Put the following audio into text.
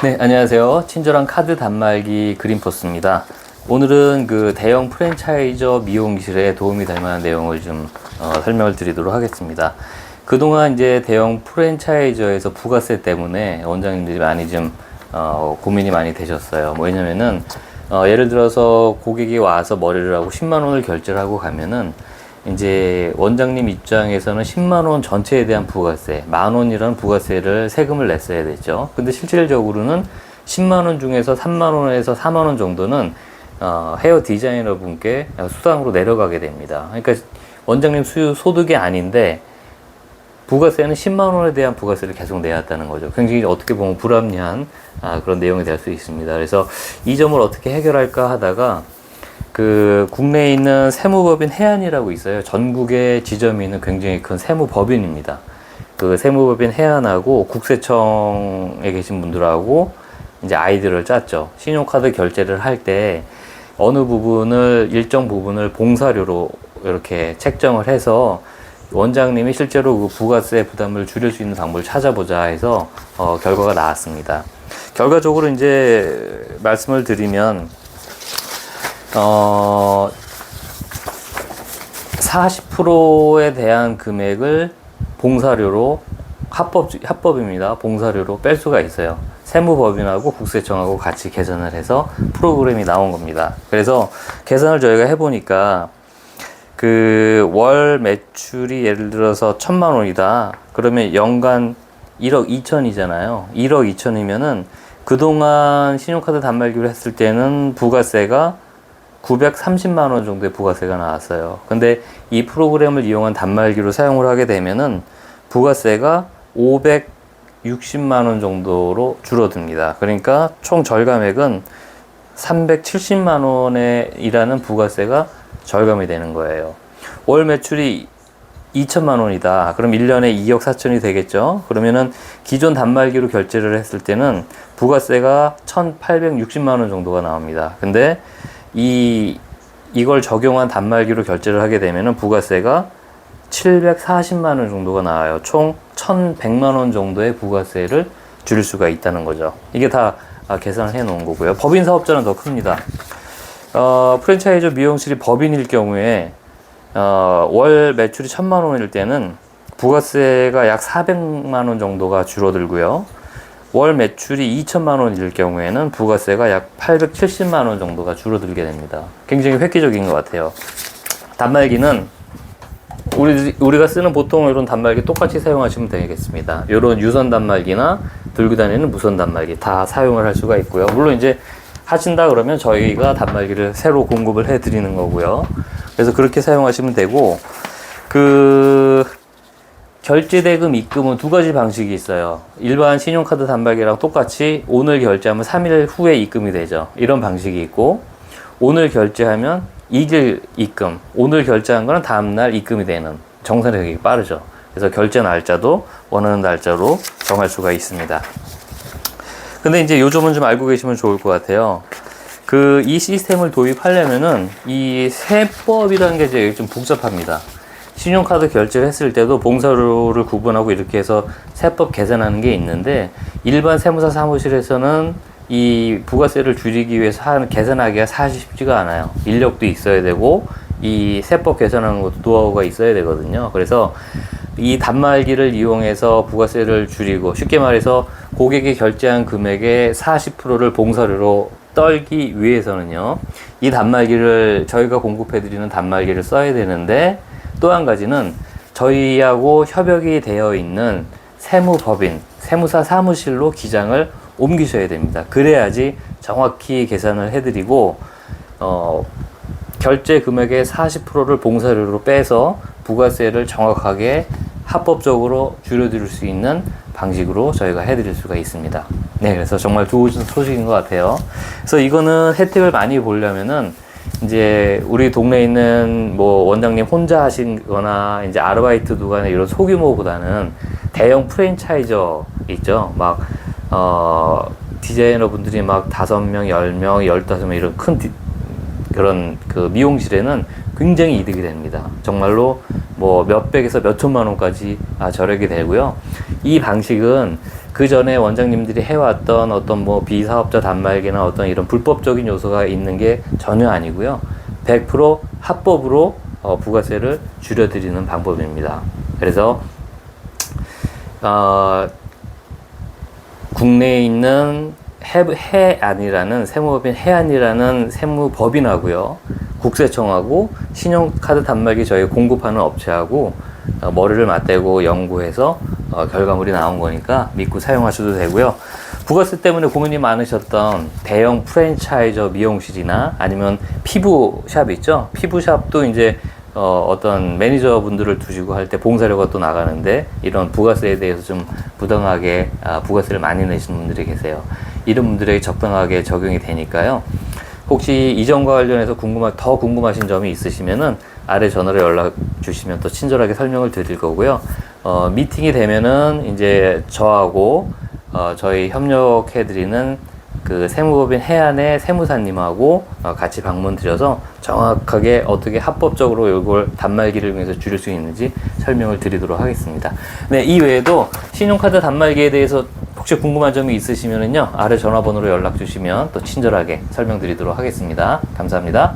네, 안녕하세요. 친절한 카드 단말기 그린포스입니다. 오늘은 그 대형 프랜차이저 미용실에 도움이 될 만한 내용을 좀 설명을 드리도록 하겠습니다. 그동안 이제 대형 프랜차이저에서 부가세 때문에 원장님들이 많이 좀 고민이 많이 되셨어요. 뭐 왜냐면은 예를 들어서 고객이 와서 머리를 하고 10만 원을 결제를 하고 가면은 이제 원장님 입장에서는 10만 원 전체에 대한 부가세, 만 원이라는 부가세를 세금을 냈어야 됐죠. 근데 실질적으로는 10만 원 중에서 3만 원에서 4만 원 정도는 헤어 디자이너 분께 수당으로 내려가게 됩니다. 그러니까 원장님 수유 소득이 아닌데 부가세는 10만 원에 대한 부가세를 계속 내야 한다는 거죠. 굉장히 어떻게 보면 불합리한 그런 내용이 될 수 있습니다. 그래서 이 점을 어떻게 해결할까 하다가 그 국내에 있는 세무법인 해안이라고 있어요. 전국에 지점이 있는 굉장히 큰 세무법인입니다. 그 세무법인 해안하고 국세청에 계신 분들하고 이제 아이디어를 짰죠. 신용카드 결제를 할 때 어느 부분을 일정 부분을 봉사료로 이렇게 책정을 해서 원장님이 실제로 그 부가세 부담을 줄일 수 있는 방법을 찾아보자 해서 결과가 나왔습니다. 결과적으로 이제 말씀을 드리면 40%에 대한 금액을 봉사료로 합법입니다. 봉사료로 뺄 수가 있어요. 세무법인하고 국세청하고 같이 계산을 해서 프로그램이 나온 겁니다. 그래서 계산을 저희가 해보니까 그 월 매출이 예를 들어서 1,000만 원이다. 그러면 연간 1억 2천이잖아요. 1억 2천이면은 그동안 신용카드 단말기로 했을 때는 부가세가 930만 원 정도의 부가세가 나왔어요. 근데 이 프로그램을 이용한 단말기로 사용을 하게 되면은 부가세가 560만 원 정도로 줄어듭니다. 그러니까 총 절감액은 370만 원에 일하는 부가세가 절감이 되는 거예요. 월 매출이 2천만 원이다. 그럼 1년에 2억 4천이 되겠죠. 그러면은 기존 단말기로 결제를 했을 때는 부가세가 1,860만 원 정도가 나옵니다. 근데 이걸 적용한 단말기로 결제를 하게 되면은 부가세가 740만 원 정도가 나와요. 총 1,100만 원 정도의 부가세를 줄일 수가 있다는 거죠. 이게 다 계산을 해 놓은 거고요. 법인 사업자는 더 큽니다. 프랜차이즈 미용실이 법인일 경우에 월 매출이 1,000만 원일 때는 부가세가 약 400만 원 정도가 줄어들고요. 월 매출이 2천만 원일 경우에는 부가세가 약 870만 원 정도가 줄어들게 됩니다. 굉장히 획기적인 것 같아요. 단말기는 우리가 쓰는 보통 이런 단말기 똑같이 사용하시면 되겠습니다. 이런 유선 단말기나 들고 다니는 무선 단말기 다 사용을 할 수가 있고요. 물론 이제 하신다 그러면 저희가 단말기를 새로 공급을 해 드리는 거고요. 그래서 그렇게 사용하시면 되고, 결제대금 입금은 두 가지 방식이 있어요. 일반 신용카드 단말기랑 똑같이 오늘 결제하면 3일 후에 입금이 되죠. 이런 방식이 있고, 오늘 결제하면 2일 입금, 오늘 결제한 거는 다음날 입금이 되는, 정산이 되게 빠르죠. 그래서 결제 날짜도 원하는 날짜로 정할 수가 있습니다. 근데 이제 요 점은 좀 알고 계시면 좋을 것 같아요. 이 시스템을 도입하려면은 이 세법이라는 게 이제 좀 복잡합니다. 신용카드 결제를 했을 때도 봉사료를 구분하고 이렇게 해서 세법 계산하는 게 있는데, 일반 세무사 사무실에서는 이 부가세를 줄이기 위해서 계산하기가 사실 쉽지가 않아요. 인력도 있어야 되고 이 세법 계산하는 것도 노하우가 있어야 되거든요. 그래서 이 단말기를 이용해서 부가세를 줄이고, 쉽게 말해서 고객이 결제한 금액의 40%를 봉사료로 떨기 위해서는요, 이 단말기를 저희가 공급해드리는 단말기를 써야 되는데, 또 한 가지는 저희하고 협약이 되어 있는 세무법인, 세무사 사무실로 기장을 옮기셔야 됩니다. 그래야지 정확히 계산을 해드리고 결제 금액의 40%를 봉사료로 빼서 부가세를 정확하게 합법적으로 줄여드릴 수 있는 방식으로 저희가 해드릴 수가 있습니다. 네, 그래서 정말 좋은 소식인 것 같아요. 그래서 이거는 혜택을 많이 보려면은 이제 우리 동네에 있는 뭐 원장님 혼자 하시거나 이제 아르바이트 두거나 이런 소규모보다는 대형 프랜차이저 있죠. 막 디자이너 분들이 막 5명, 10명, 15명 이런 큰 그런 그 미용실에는 굉장히 이득이 됩니다. 정말로 뭐 몇백에서 몇천만 원까지 절약이 되고요. 이 방식은 그 그 전에 원장님들이 해왔던 어떤 뭐 비사업자 단말기나 어떤 이런 불법적인 요소가 있는 게 전혀 아니고요. 100% 합법으로 부가세를 줄여드리는 방법입니다. 그래서 국내에 있는 해안이라는 세무법인 해안이라는 세무법인하고요, 국세청하고 신용카드 단말기 저희 공급하는 업체하고 머리를 맞대고 연구해서 결과물이 나온 거니까 믿고 사용하셔도 되고요. 부가세 때문에 고민이 많으셨던 대형 프랜차이저 미용실이나 아니면 피부샵 있죠? 피부샵도 이제 어떤 매니저분들을 두시고 할 때 봉사료가 또 나가는데 이런 부가세에 대해서 좀 부당하게 부가세를 많이 내시는 분들이 계세요. 이런 분들에게 적당하게 적용이 되니까요. 혹시 이점과 관련해서 더 궁금하신 점이 있으시면은 아래 전화로 연락 주시면 또 친절하게 설명을 드릴 거고요. 미팅이 되면은 이제 저하고 저희 협력해드리는 그 세무법인 해안의 세무사님하고 같이 방문 드려서 정확하게 어떻게 합법적으로 이걸 단말기를 위해서 줄일 수 있는지 설명을 드리도록 하겠습니다. 네, 이 외에도 신용카드 단말기에 대해서 혹시 궁금한 점이 있으시면은요, 아래 전화번호로 연락 주시면 또 친절하게 설명드리도록 하겠습니다. 감사합니다.